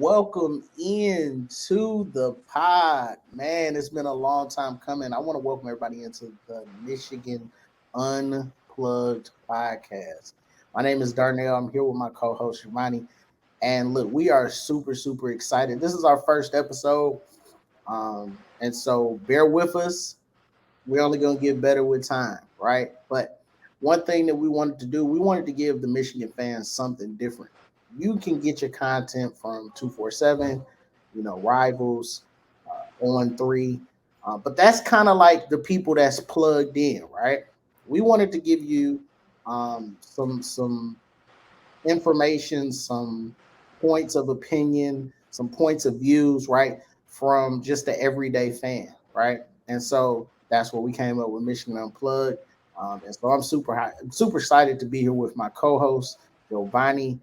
welcome into the pod. Man, it's been a long time coming. I want to welcome everybody into the Michigan Unplugged podcast. My name is Darnell. I'm here with my co-host Shivani. And look, we are super excited. This is our first episode. And so bear with us. We're only going to get better with time, right? But one thing that we wanted to do, we wanted to give the Michigan fans something different. You can get your content from 247, Rivals, on three. But that's kind of like the people that's plugged in, right? We wanted to give you some information, some points of opinion, some points of views, right, from just the everyday fan, right? And so that's what we came up with Michigan Unplugged. And so I'm super excited to be here with my co-host Giovanni.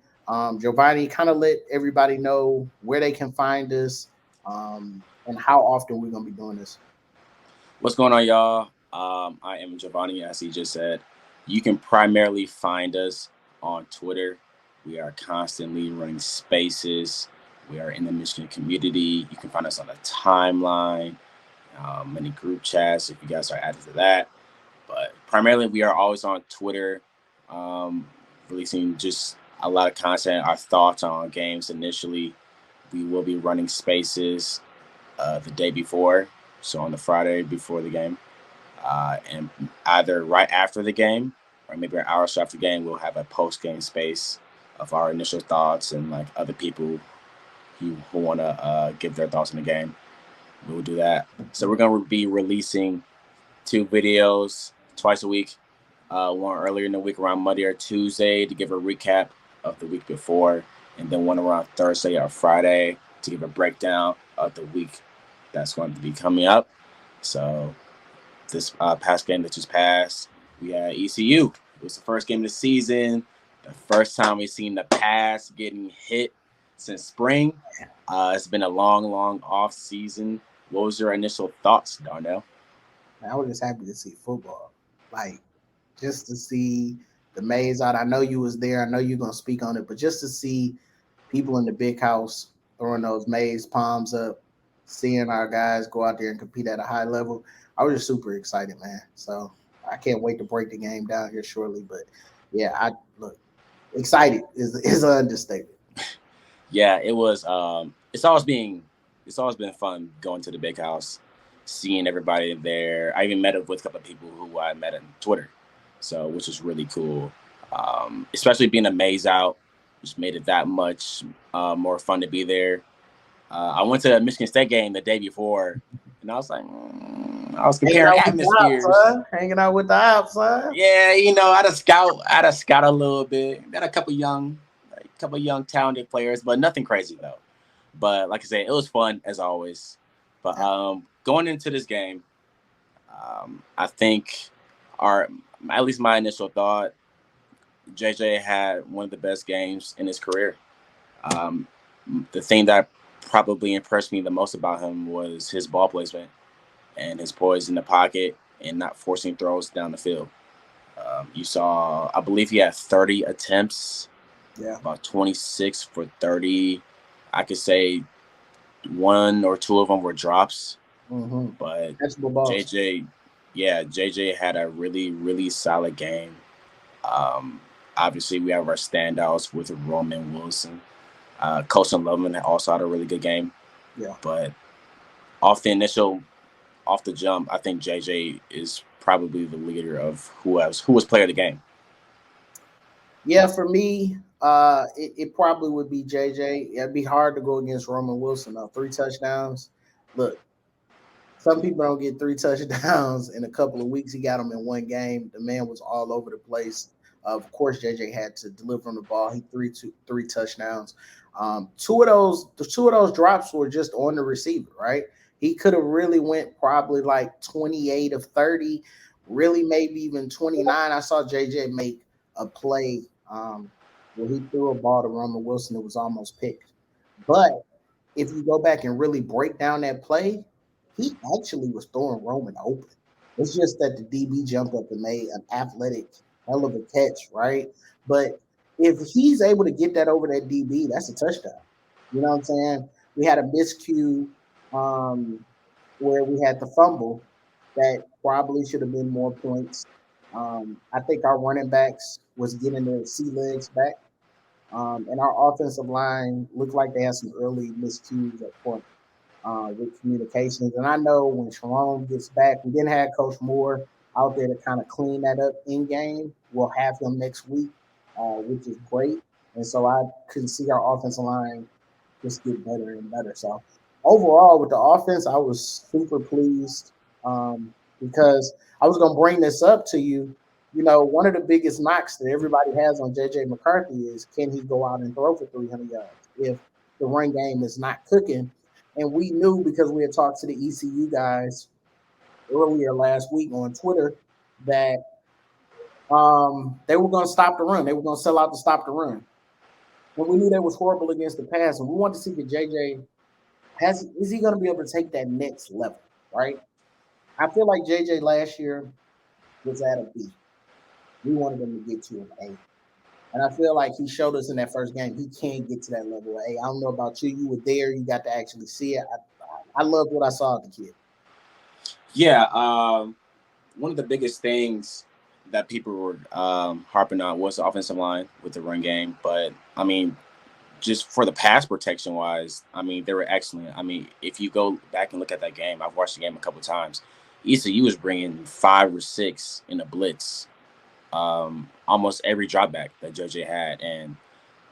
Giovanni, kind of let everybody know where they can find us and how often we're gonna be doing this. What's going on, y'all? I am Giovanni, as he just said. You can primarily find us on Twitter. We are constantly running spaces. We are in the Michigan community. You can find us on the timeline, many group chats if you guys are added to that. But primarily, we are always on Twitter, releasing just a lot of content, our thoughts on games initially. We will be running spaces the day before, so on the Friday before the game. And either right after the game or maybe an hour or so after the game, we'll have a post-game space of our initial thoughts and like other people who want to give their thoughts on the game. We'll do that. So we're going to be releasing 2 videos twice a week. One earlier in the week around Monday or Tuesday to give a recap of the week before, and then one around Thursday or Friday to give a breakdown of the week that's going to be coming up. So this past game that just passed, we had ECU. It was the first game of the season. The first time we've seen the pass getting hit since spring. It's been a long off season. What was your initial thoughts, Darnell? I was just happy to see football, like just to see the maze out. I know you was there. I know you're gonna speak on it, but just to see people in the big house throwing those maze palms up, seeing our guys go out there and compete at a high level, I was just super excited, man. So I can't wait to break the game down here shortly. But yeah, I look excited is an understatement. Yeah, it was. It's always been fun going to the big house, seeing everybody there. I even met up with a couple of people who I met on Twitter, so which was really cool. Especially being a maze out, just made it that much more fun to be there. I went to a Michigan State game the day before, and I was like, I was comparing atmospheres. Hanging out with the ops, huh? Yeah, I had a scout a little bit. Got a couple young talented players, but nothing crazy though. But like I said, it was fun as always. But going into this game, I think at least my initial thought, JJ had one of the best games in his career. The thing that probably impressed me the most about him was his ball placement and his poise in the pocket and not forcing throws down the field. You saw, I believe he had 30 attempts, about 26 for 30. I could say 1 or 2 of them were drops. Mm-hmm. But JJ had a really solid game. Obviously, we have our standouts with Roman Wilson. Colson Loveman also had a really good game. Yeah. But off the jump, I think JJ is probably the leader of who was player of the game. Yeah, for me, it probably would be JJ. It'd be hard to go against Roman Wilson. 3 touchdowns. Look, some people don't get 3 touchdowns in a couple of weeks. He got them in one game. The man was all over the place. Of course, JJ had to deliver on the ball. He threw 3 touchdowns. Two of those drops were just on the receiver, right? He could have really went probably like 28 of 30, really maybe even 29. I saw JJ make a play where he threw a ball to Roman Wilson. It was almost picked. But if you go back and really break down that play, he actually was throwing Roman open. It's just that the DB jumped up and made an athletic hell of a catch, right? But if he's able to get that over that DB, that's a touchdown. You know what I'm saying? We had a miscue um, where we had the fumble that probably should have been more points. I think our running backs was getting their sea legs back, and our offensive line looked like they had some early miscues up front with communications. And I know when Sharon gets back, we didn't have Coach Moore out there to kind of clean that up in game. We'll have him next week, which is great. And so I can see our offensive line just get better and better. So overall, with the offense, I was super pleased because I was going to bring this up to you. You know, one of the biggest knocks that everybody has on JJ McCarthy is can he go out and throw for 300 yards if the run game is not cooking? And we knew because we had talked to the ECU guys earlier last week on Twitter that they were going to stop the run. They were going to sell out to stop the run. And we knew that was horrible against the pass. And we wanted to see if JJ is he going to be able to take that next level, right? I feel like JJ last year was at a B. We wanted him to get to an A. And I feel like he showed us in that first game he can get to that level of A. I don't know about you. You were there. You got to actually see it. I loved what I saw of the kid. Yeah, one of the biggest things that people were harping on was the offensive line with the run game. But, I mean, just for the pass protection wise, I mean, they were excellent. I mean, if you go back and look at that game, I've watched the game a couple of times. ECU was bringing 5 or 6 in a blitz, almost every drop back that JJ had. And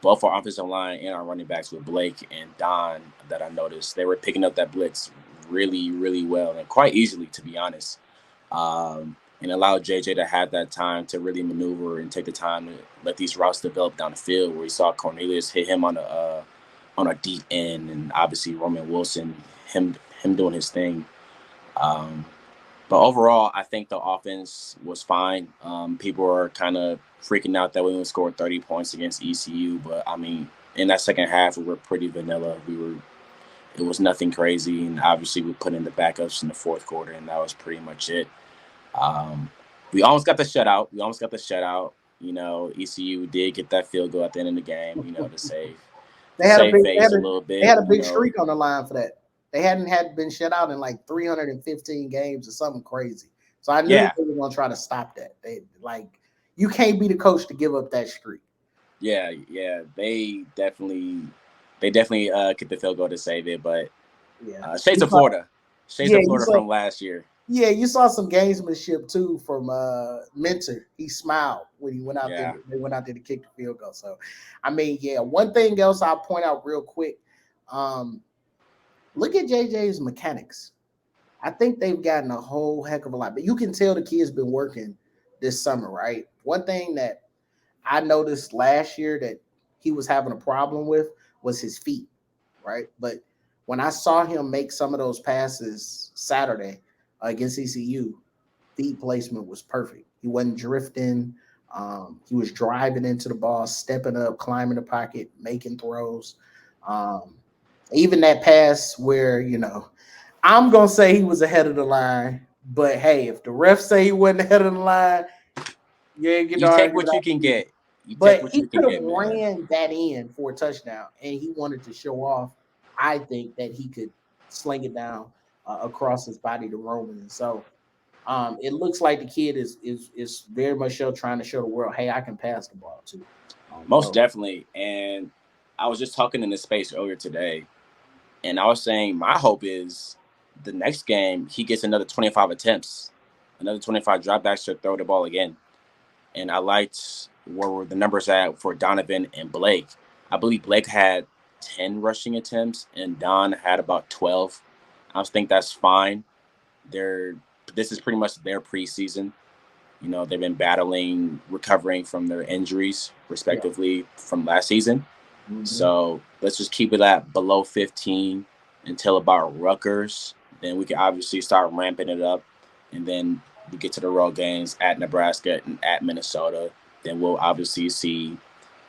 both our offensive line and our running backs with Blake and Don that I noticed, they were picking up that blitz really, really well and quite easily, to be honest. And allowed JJ to have that time to really maneuver and take the time to let these routes develop down the field. Where he saw Cornelius hit him on a deep end, and obviously Roman Wilson him doing his thing. Um, but overall, I think the offense was fine. People are kind of freaking out that we only scored 30 points against ECU, but I mean, in that second half, we were pretty vanilla. It was nothing crazy, and obviously we put in the backups in the fourth quarter, and that was pretty much it. Um, we almost got the shutout. You know, ECU did get that field goal at the end of the game. You know, to save They had a big face a little they bit. had a You big know, streak on the line for that. They hadn't had been shut out in like 315 games or something crazy. So I knew yeah, they were going to try to stop that. They like you can't be the coach to give up that streak. yeah. They definitely get the field goal to save it, but Yeah, Shades you of saw, Florida, Shades yeah, of you Florida saw from last year. Yeah, you saw some gamesmanship too from Mentor. He smiled when he went out there. Yeah, They went out there to kick the field goal. So, I mean, yeah. One thing else I'll point out real quick. Um, Look at JJ's mechanics. I think they've gotten a whole heck of a lot, but you can tell the kid's been working this summer, right? One thing that I noticed last year that he was having a problem with was his feet, right? But when I saw him make some of those passes Saturday against ECU, feet placement was perfect. He wasn't drifting. He was driving into the ball, stepping up, climbing the pocket, making throws. Um, Even that pass where, I'm going to say he was ahead of the line. But hey, if the refs say he wasn't ahead of the line, you ain't getting you to take argue what you can that. get. You take But what he you can could have get, man. ran that in for a touchdown, and he wanted to show off. I think that he could sling it down across his body to Roman, and so it looks like the kid is very much so trying to show the world, hey, I can pass the ball too. Most So definitely. And I was just talking in this space earlier today, and I was saying my hope is the next game he gets another 25 attempts, another 25 dropbacks to throw the ball again. And I liked where the numbers at for Donovan and Blake. I believe Blake had 10 rushing attempts and Don had about 12. I think that's fine. They're this is pretty much their preseason. You know, they've been battling, recovering from their injuries, yeah. respectively, from last season. Mm-hmm. So let's just keep it at below 15 until about Rutgers. Then we can obviously start ramping it up. And then we get to the road games at Nebraska and at Minnesota. Then we'll obviously see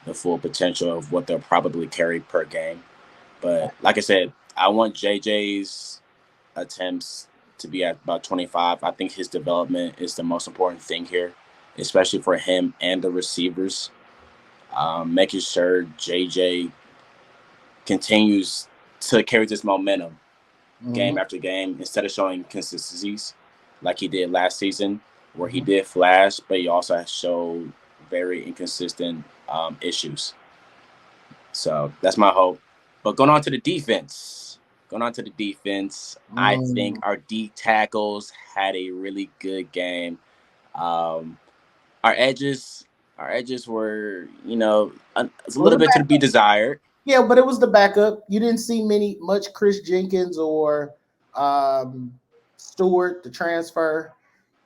the full potential of what they'll probably carry per game. But like I said, I want JJ's attempts to be at about 25. I think his development is the most important thing here, especially for him and the receivers. Making sure JJ continues to carry this momentum game Mm-hmm. after game instead of showing consistencies like he did last season, where he Mm-hmm. did flash, but he also showed very inconsistent issues. So that's my hope. But going on to the defense. I think Mm. our D tackles had a really good game. Um, our edges, were, a It was little the bit to be backup. desired. Yeah, but it was the backup. You didn't see much Chris Jenkins or Stewart, the transfer.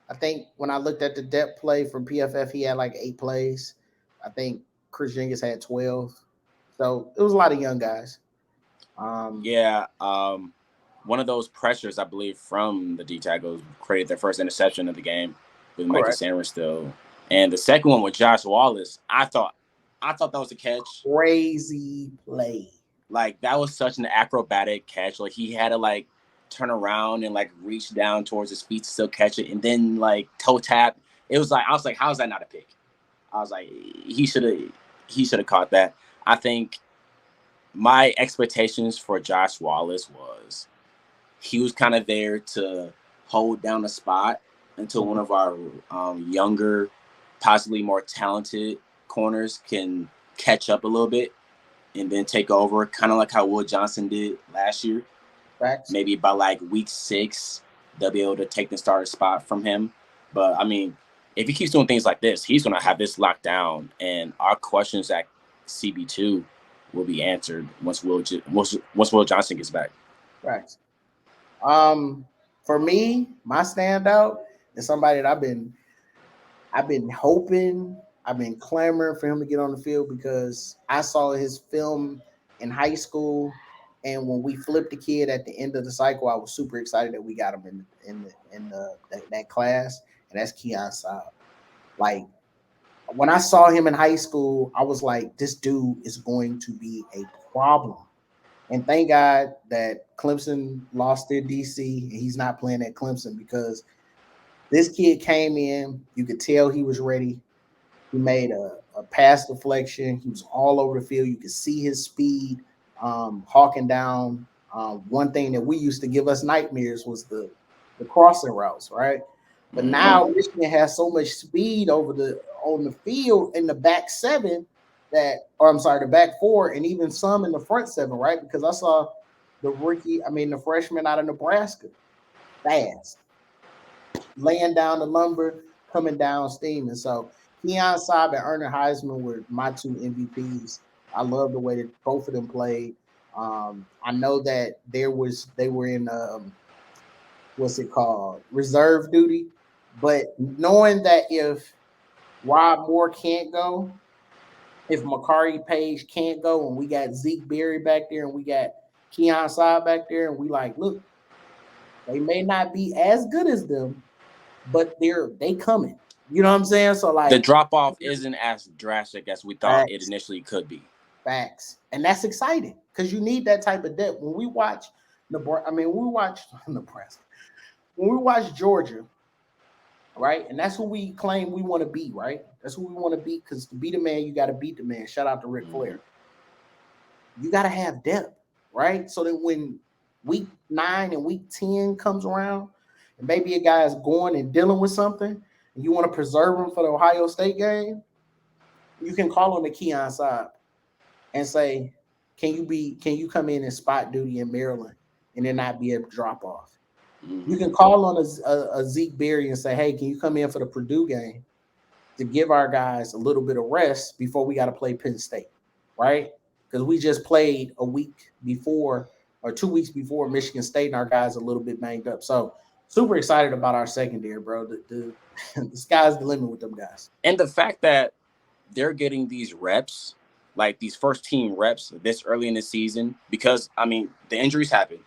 I think when I looked at the depth play from PFF, he had like 8 plays. I think Chris Jenkins had 12. So it was a lot of young guys. Um, Yeah, one of those pressures, I believe, from the D tackles created their first interception of the game with Michael correct. Sanders still, and the second one with Josh Wallace. I thought that was a catch. Crazy play. Like that was such an acrobatic catch. Like he had to like turn around and like reach down towards his feet to still catch it, and then like toe tap. It was like I was like, how is that not a pick? I was like, he should have caught that. I think my expectations for Josh Wallace was he was kind of there to hold down the spot until one Mhm. of our younger, possibly more talented corners can catch up a little bit and then take over, kind of like how Will Johnson did last year. Facts. Maybe by like week 6, they'll be able to take the starter spot from him. But I mean, if he keeps doing things like this, he's going to have this locked down, and our questions at CB2 will be answered once Will Johnson gets back. Facts. Um, for me, my standout is somebody that I've been hoping, I've been clamoring for him to get on the field because I saw his film in high school, and when we flipped the kid at the end of the cycle, I was super excited that we got him in that class, and that's Keon Saab. Like when I saw him in high school, I was like, this dude is going to be a problem. And thank God that Clemson lost their DC and he's not playing at Clemson because this kid came in, you could tell he was ready. He made a pass deflection. He was all over the field. You could see his speed, hawking down. One thing that we used to give us nightmares was the crossing routes, right? But now Mm-hmm. Michigan has so much speed on the field in the back seven or I'm sorry, the back four, and even some in the front seven, right? Because I saw the freshman out of Nebraska, fast laying down the lumber, coming down steaming. So Keon Saab and Ernie Heisman were my two MVPs. I love the way that both of them played. I know that they were in what's it called, reserve duty, but knowing that if Rob Moore can't go, if Makari Page can't go, and we got Zeke Berry back there, and we got Keon Saab back there, and we like, look, they may not be as good as them, but they coming. You know what I'm saying? So The like drop off isn't as drastic as we thought it facts, initially could be. facts, and that's exciting because you need that type of depth. When we watch Nebraska, when we watch Nebraska, when we watch Georgia, right, and that's who we claim we want to be, right? That's who we want to be because to be the man, you got to beat the man. Shout out to Ric Mm-hmm. Flair. You got to have depth, right? So that when week 9 and week 10 comes around, and maybe a guy is going and dealing with something, and you want to preserve him for the Ohio State game, you can call on the Keon side and say, can you come in and spot duty in Maryland and there not be a drop off? You Mm-hmm. can call on a Zeke Berry and say, hey, can you come in for the Purdue game to give our guys a little bit of rest before we got to play Penn State, right? Because we just played a week before or 2 weeks before Michigan State, and our guys a little bit banged up. So super excited about our secondary, bro. The sky's the limit with them guys. And the fact that they're getting these reps, like these first team reps this early in the season, because I mean the injuries happen.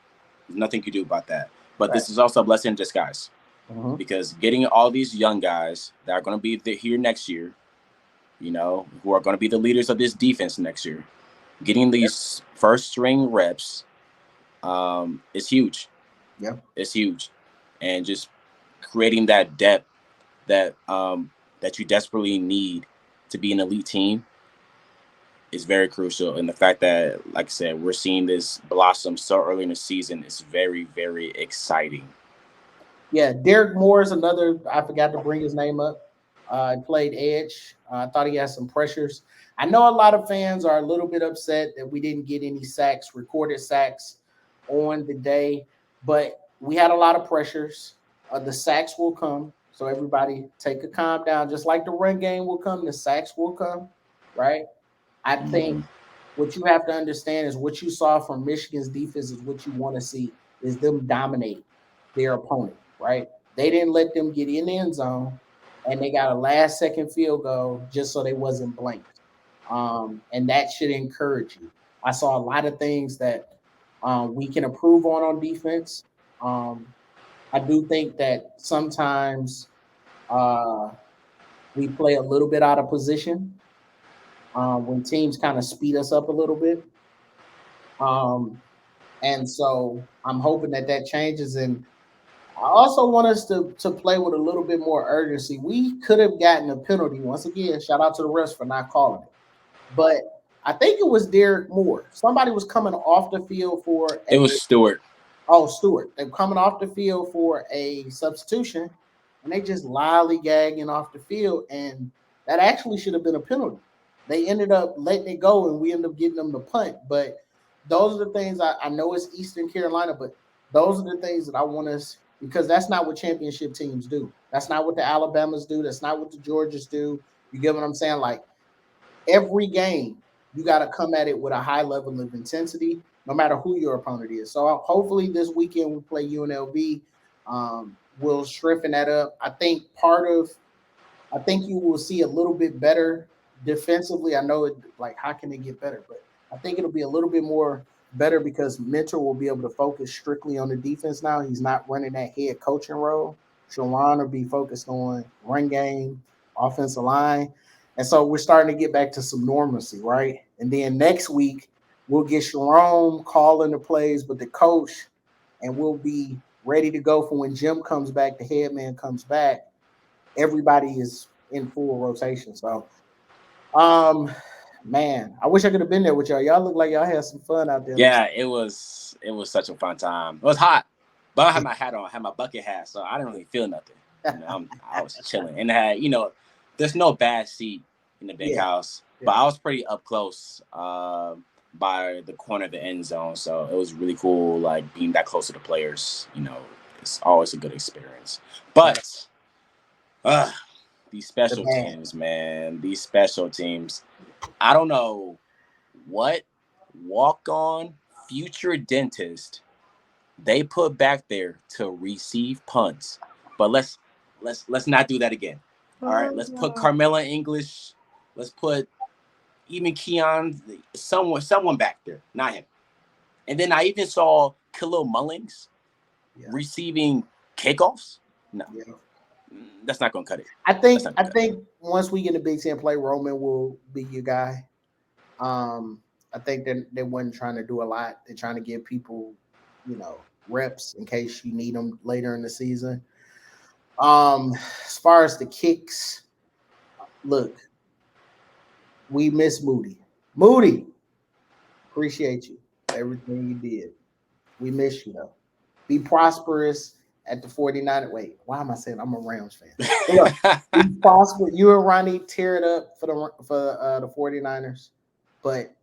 There's nothing you can do about that. But Right. this is also a blessing in disguise Mm-hmm. because getting all these young guys that are going to be here next year, who are going to be the leaders of this defense next year, getting these first string reps is huge. Yeah. It's huge, and just creating that depth that that you desperately need to be an elite team. is very crucial. And the fact that, like I said, we're seeing this blossom so early in the season is very, very exciting. Yeah, Derek Moore is another. I forgot to bring his name up. He played edge. I thought he had some pressures. I know a lot of fans are a little bit upset that we didn't get any sacks, recorded sacks on the day, but we had a lot of pressures. The sacks will come, so everybody take a calm down. Just like the run game will come, the sacks will come, right? I think Mm-hmm. what you have to understand is what you saw from Michigan's defense is what you want to see is them dominate their opponent, right? They didn't let them get in the end zone, and they got a last second field goal just so they wasn't blanked. And that should encourage you. I saw a lot of things that we can improve on defense. Um, I do think that sometimes uh, we play a little bit out of position when teams kind of speed us up a little bit. Um, and so I'm hoping that that changes. And I also want us to play with a little bit more urgency. We could have gotten a penalty once again. Shout out to the refs for not calling it, but I think it was Derek Moore. Somebody was coming off the field for It was a Stewart. Stewart. They're coming off the field for a substitution, and they just lollygagging off the field, and that actually should have been a penalty. They ended up letting it go, and we ended up getting them to punt. But those are the things I know it's Eastern Carolina, but those are the things that I want us because that's not what championship teams do. That's not what the Alabamas do. That's not what the Georgias do. You get what I'm saying? Like every game, you got to come at it with a high level of intensity, no matter who your opponent is. So hopefully this weekend we play UNLV. We'll strengthen that up. I think you will see a little bit better defensively. I know it like how can it get better, but I think it'll be a little bit more better because Mentor will be able to focus strictly on the defense now. He's not running that head coaching role. Sharon will be focused on run game, offensive line. And so we're starting to get back to some normalcy, right? And then next week we'll get Sharon calling the plays, but the coach, and we'll be ready to go for when Jim comes back, the head man comes back everybody is in full rotation. So, um, man, I wish I could have been there with y'all. Y'all look like y'all had some fun out there. Yeah, it was such a fun time. It was hot, but I had my hat on, I had my bucket hat, so I didn't really feel nothing. I was chilling, and had there's no bad seat in the big Yeah, house, but yeah. I was pretty up close by the corner of the end zone, so it was really cool. Like being that close to the players, it's always a good experience. Right. But uh, these The special band. teams, man, these special teams. I don't know what walk on future dentist they put back there to receive punts. But let's not do that again. All right, let's put Carmela English. Let's put even Keon, someone back there, not him. And then I even saw Khalil Mullings Yeah, receiving kickoffs. No, yeah. that's not gonna cut it. I That's think not I gonna cut it. think once we get a Big Ten play, Roman will be your guy. Um, I think they wasn't trying to do a lot. They're trying to give people, reps in case you need them later in the season. As far as the kicks, look, we miss Moody. Moody, appreciate you for everything you did. We miss you though. Be prosperous at the 49. Wait, why am I saying I'm a Rams fan? But look, be prosperous. You and Ronnie tear it up for the 49ers. But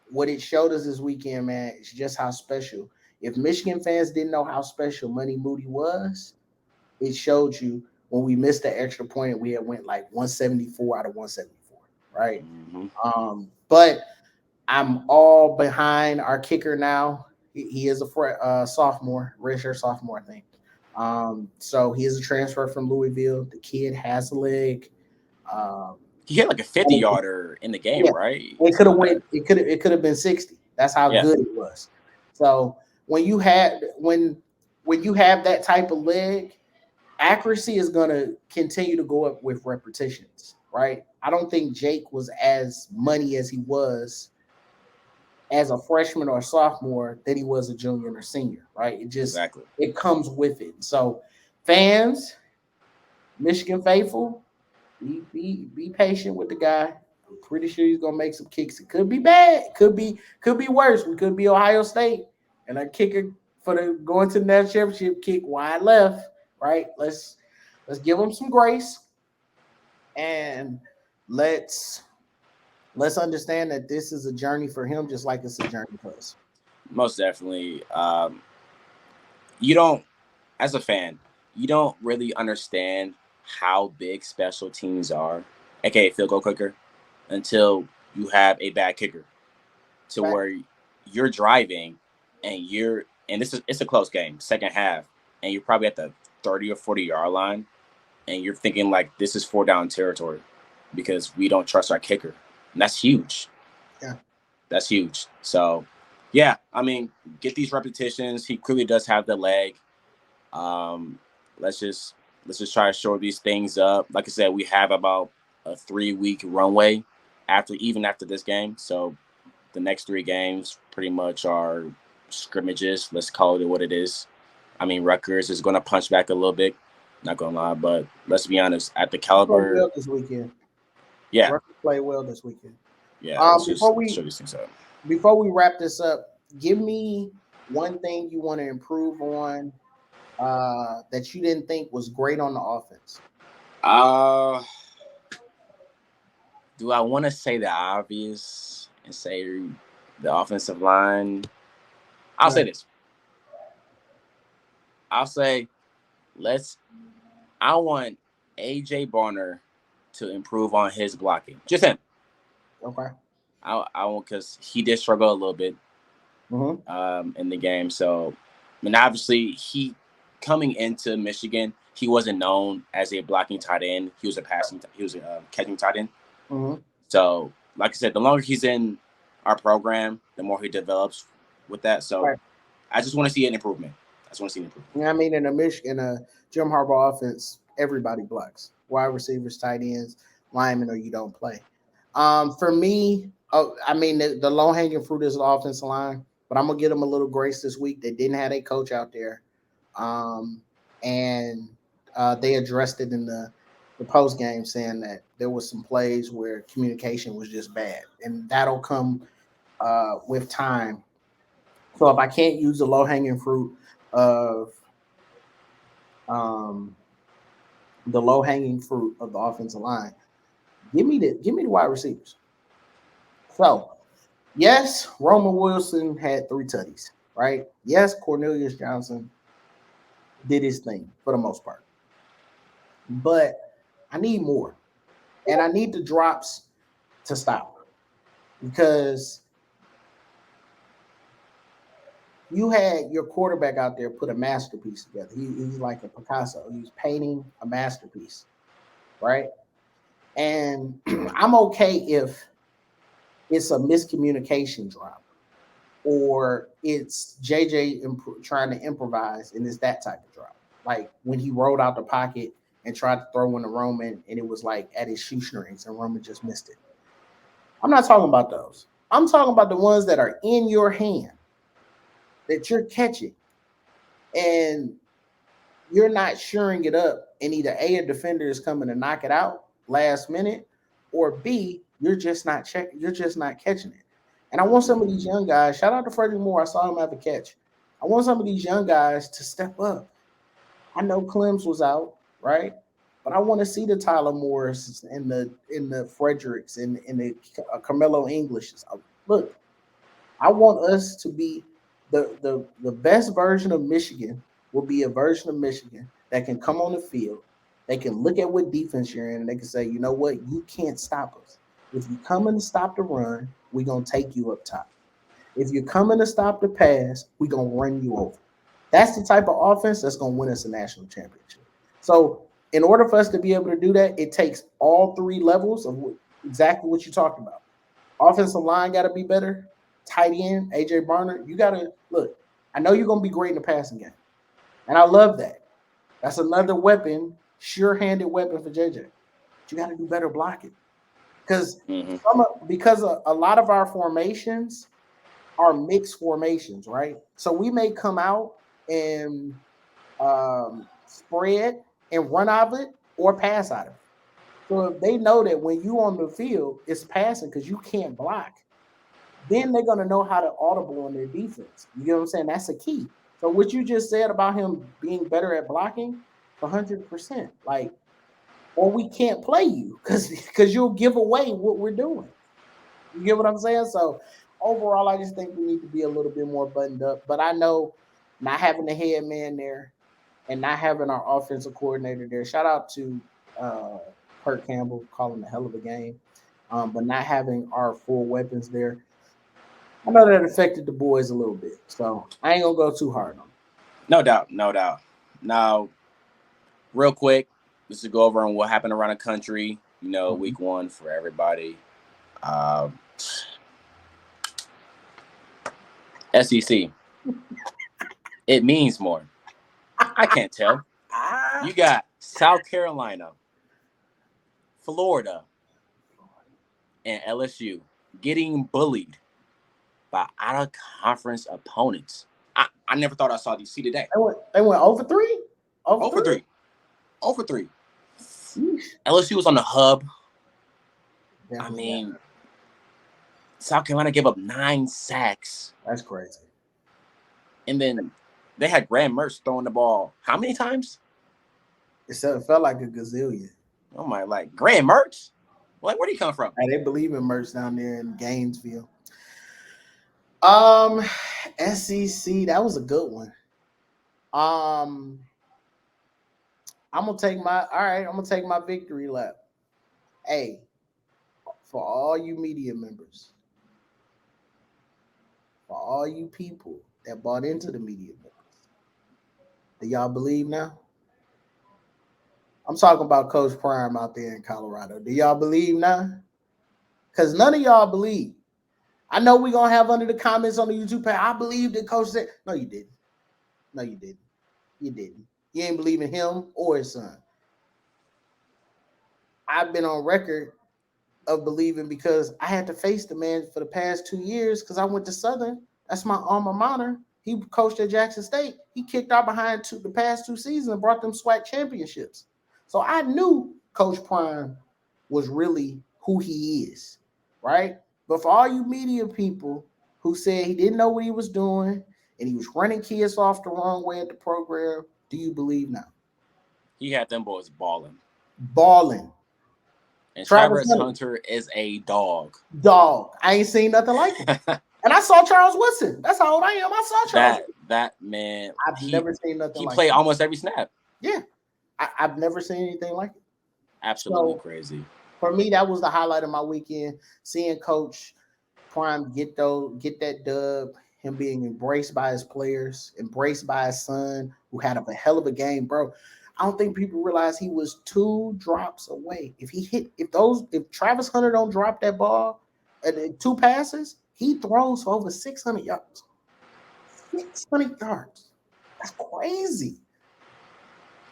what it showed us this weekend, man, is just how special. If Michigan fans didn't know how special Money Moody was, it showed you when we missed the extra point, we had went like 174 out of 174, right? Mm-hmm. But I'm all behind our kicker now. He is a sophomore, redshirt sophomore, I think. So he is a transfer from Louisville. The kid has a leg. Um, He hit like a 50-yarder in the game, yeah, right? it could Something have like that. went. It could have been 60. That's how Yeah, good it was. So when you have that type of leg, accuracy is going to continue to go up with repetitions, right? I don't think Jake was as money as he was as a freshman or a sophomore than he was a junior or senior, right? exactly. It comes with it. So fans, Michigan faithful, be patient with the guy. pretty sure he's gonna make some kicks. It could be bad, could be worse. We could be Ohio State and a kicker for the going to the national championship kick wide left. Right? Let's give him some grace and let's let's understand that this is a journey for him, just like it's a journey for us. Most definitely. You don't, as a fan, you don't really understand how big special teams are, aka field goal kicker, until you have a bad kicker. To Right? where you're driving and this is it's a close game, second half, and you're probably at the 30 or 40 yard line, and you're thinking like this is 4 down territory because we don't trust our kicker, and that's huge. Yeah. That's huge. So, yeah, I mean, get these repetitions. He clearly does have the leg. Um, let's just try to shore these things up. Like I said, we have about a 3 week runway after this game. So the next 3 games pretty much are scrimmages. Let's call it what it is. I mean, Rutgers is going to punch back a little bit. Not going to lie, but let's be honest. At the He played caliber, well this weekend. yeah, Rutgers played well this weekend. yeah. Let's Before just we show these things up. wrap this up, give me one thing you want to improve on that you didn't think was great on the offense. Uh, do I want to say the obvious and say the offensive line? I'll say this. I'll say let's. I want AJ Barner to improve on his blocking. Just him. Okay. I want because he did struggle a little bit in the game. So, I mean, obviously he coming into Michigan, he wasn't known as a blocking tight end. He was a catching tight end. So, like I said, the longer he's in our program, the more he develops with that. So, Right. I just want to see an improvement. Yeah, I mean, in a Jim Harbaugh offense, everybody blocks. Wide receivers, tight ends, linemen, or you don't play. For me, I mean, the low hanging fruit is the offensive line, but I'm gonna give them a little grace this week. They didn't have a coach out there, um, and they addressed it in the post game, saying that there was some plays where communication was just bad, and that'll come with time. So if I can't use the low hanging fruit of um, the low hanging fruit of the offensive line, give me the wide receivers. So yes, Roman Wilson had 3 tutties, right? Yes, Cornelius Johnson did his thing for the most part, but I need more, and I need the drops to stop because you had your quarterback out there put a masterpiece together. He's like a Picasso. He's painting a masterpiece, right? And I'm okay if it's a miscommunication drop or it's JJ trying to improvise and it's that type of drop. Like when he rolled out the pocket and tried to throw in to Roman and it was like at his shoestrings and Roman just missed it. I'm not talking about those. I'm talking about the ones that are in your hand that you're catching and you're not shoring it up, and either a defender is coming to knock it out last minute, or B, you're just not catching it. And I want some of these young guys, shout out to Freddie Moore, I saw him have a catch. I want some of these young guys to step up. I know Clems was out, right? But I want to see the Tyler Morris and the Fredericks and the Carmelo Englishes. Look, I want us to be the best version of Michigan will be a version of Michigan that can come on the field. They can look at what defense you're in and they can say, you know what, you can't stop us. If you come in to stop the run, we're gonna take you up top. If you're coming to stop the pass, we're gonna run you over. That's the type of offense that's gonna win us a national championship. So in order for us to be able to do that, it takes all 3 levels of exactly what you talked about. Offensive line got to be better. Tight end, AJ Barner, you got to look. I know you're going to be great in the passing game. And I love that. That's another weapon, sure-handed weapon for JJ. But you got to do better blocking. Because a lot of our formations are mixed formations, right? So we may come out and spread and run out of it or pass out of it. So if they know that when you on the field, it's passing because you can't block, then they're gonna know how to audible on their defense. You get what I'm saying? That's a key. So what you just said about him being better at blocking, 100%. Like, or we can't play you because you'll give away what we're doing. You get what I'm saying? So overall, I just think we need to be a little bit more buttoned up. But I know not having the head man there and not having our offensive coordinator there. Shout out to uh, Kurt Campbell calling a hell of a game, but not having our full weapons there. I know that affected the boys a little bit, so I ain't gonna go too hard on them. No doubt, no doubt. Now, real quick, just to go over on what happened around the country. Mhm. Week 1 for everybody. Uh, SEC. It means more. I can't tell. You got South Carolina, Florida, and LSU getting bullied by out of conference opponents. I never thought I saw these see today. They went over 3? Over 0 for 3? 3. 0 for 3. Yeesh. LSU was on the hub. I Definitely got mean, South Carolina gave up 9 sacks. that's crazy. And then they had Graham Mertz throwing the ball how many times? It felt like a gazillion. Oh my, like Graham Mertz? Like, where'd he come from? Hey, they believe in merch down there in Gainesville. SEC, that was a good one. Um, I'm gonna take my all right. I'm gonna take my victory lap. Hey, for all you media members, for all you people that bought into the media members, do y'all believe now? I'm talking about Coach Prime out there in Colorado. Do y'all believe now? Because none of y'all believe. I know we're gonna have under the comments on the YouTube page. I believe that Coach said, no, you didn't. No, you didn't. You didn't. You ain't believe in him or his son. I've been on record of believing because I had to face the man for the past 2 years because I went to Southern. That's my alma mater. He coached at Jackson State. He kicked out behind the past 2 seasons and brought them SWAC championships. So I knew Coach Prime was really who he is, right? But for all you media people who said he didn't know what he was doing and he was running kids off the wrong way at the program, do you believe now? He had them boys balling. Balling. And Travis Travis Hunter, Hunter is a dog. dog. I ain't seen nothing like it. And I saw Charles Woodson. That's how old I am. I saw Charles. that man, I've never seen nothing he like played it. almost every snap. Yeah, I've never seen anything like it. Absolutely So crazy. for me, that was the highlight of my weekend. Seeing Coach Prime get that dub, him being embraced by his players, embraced by his son, who had a hell of a game, bro. I don't think people realize he was 2 drops away. If Travis Hunter don't drop that ball at 2 passes, he throws for over 600 yards. 600 yards. That's crazy.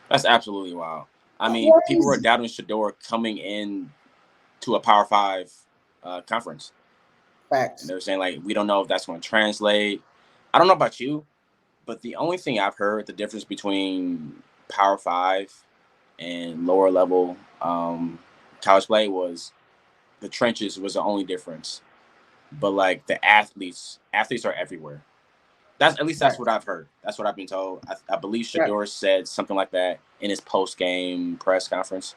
That's absolutely wild. I mean, people were Crazy. doubting Shador coming in to a Power 5 conference. And Facts. they were saying, like, we don't know if that's going to translate. I don't know about you, but the only thing I've heard, the difference between Power 5 and lower level college play was the trenches was the only difference. But, like, the athletes are everywhere. At least that's Facts. what I've heard. That's what I've been told. I believe Facts. Shador said something like that in his post game press conference.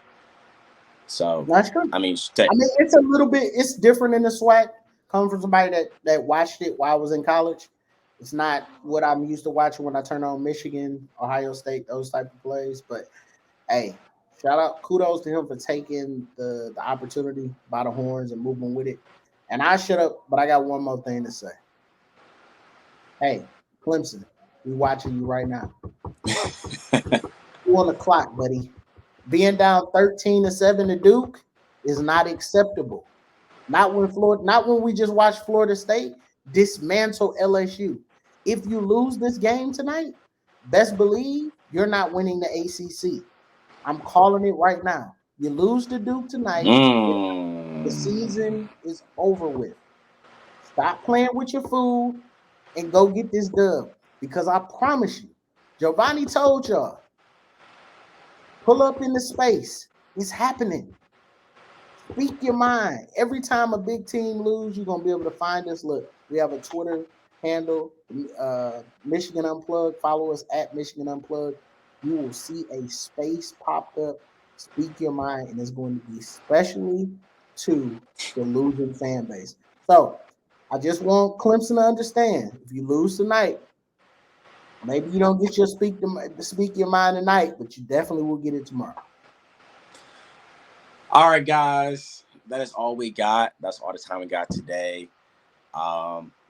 So, That's true. I mean, I mean, it's a little bit. It's different in the SWAC. Coming from somebody that watched it while I was in college, it's not what I'm used to watching when I turn on Michigan, Ohio State, those type of plays. But hey, shout out, kudos to him for taking the opportunity by the horns and moving with it. And I shut up, but I got one more thing to say. Hey, Clemson, we watching you right now. You on the clock, buddy. Being down 13-7 to Duke is not acceptable. Not when we just watched Florida State dismantle LSU. If you lose this game tonight, best believe you're not winning the ACC. I'm calling it right now. You lose to Duke tonight, the mm, season is over with. Stop playing with your food and go get this dub. Because I promise you, Giovanni told y'all, pull up in the space. It's happening. Speak your mind. Every time a big team lose, you're gonna be able to find us. Look, we have a Twitter handle, Michigan Unplugged. Follow us at Michigan Unplugged. You will see a space popped up. Speak your mind, and it's going to be especially to the losing fan base. So I just want Clemson to understand: if you lose tonight, maybe you don't get your speak your mind tonight, but you definitely will get it tomorrow. All right, guys, that is all we got. That's all the time we got today.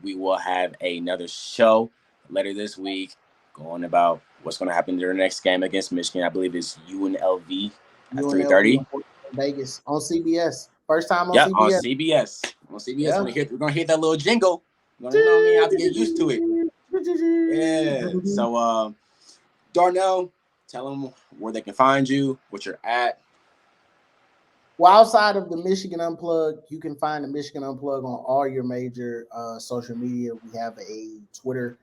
We will have another show later this week going about what's going to happen during the next game against Michigan. I believe it's UNLV at UNLV 3:30. in Vegas on CBS. First time on Yeah, on CBS. CBS. On CBS, Yeah. we're gonna hit that little jingle. We're gonna, you know what I mean? I have to get used to it. Yeah. So, Darnell, tell them where they can find you, what you're at. Well, outside of the Michigan Unplugged, you can find the Michigan Unplugged on all your major social media. We have a Twitter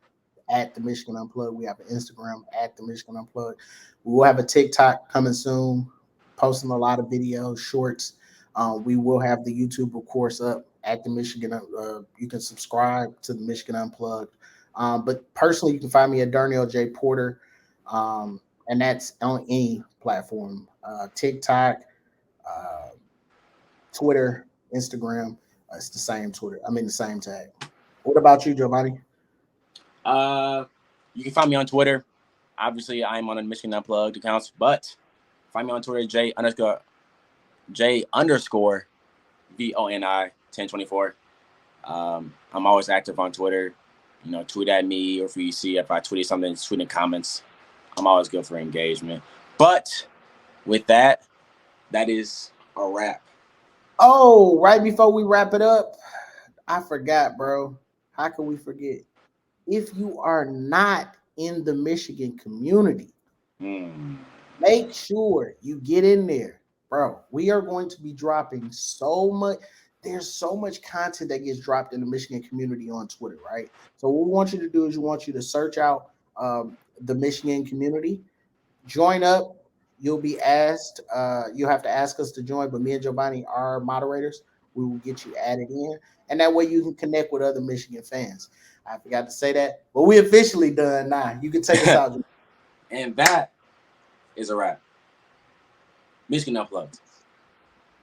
at the Michigan Unplugged. We have an Instagram at the Michigan Unplugged. We will have a TikTok coming soon, posting a lot of videos, shorts. We will have the YouTube, of course, up at the Michigan. You can subscribe to the Michigan Unplugged. But personally, you can find me at Darnell J. Porter, and that's on any platform, TikTok, uh, Twitter, Instagram. It's the same Twitter. I mean, the same tag. What about you, Giovanni? Uh, you can find me on Twitter. Obviously, I'm on the Michigan Unplugged accounts, but find me on Twitter, J_VONI 1024. I'm always active on Twitter. You know, tweet at me, or if you see if I tweeted something, tweet in the comments. I'm always good for engagement. But with that, that is a wrap. Oh, right before we wrap it up, I forgot, bro. How can we forget? If you are not in the Michigan community, Hmm. make sure you get in there, bro. We are going to be dropping so much. There's so much content that gets dropped in the Michigan community on Twitter, right? So what we want you to do is we want you to search out the Michigan community, join up. You'll be asked. You'll have to ask us to join, but me and Giovanni are moderators. We will get you added in, and that way you can connect with other Michigan fans. I forgot to say that, but we officially done now. You can take us out. And that is a wrap. Michigan Unplugged.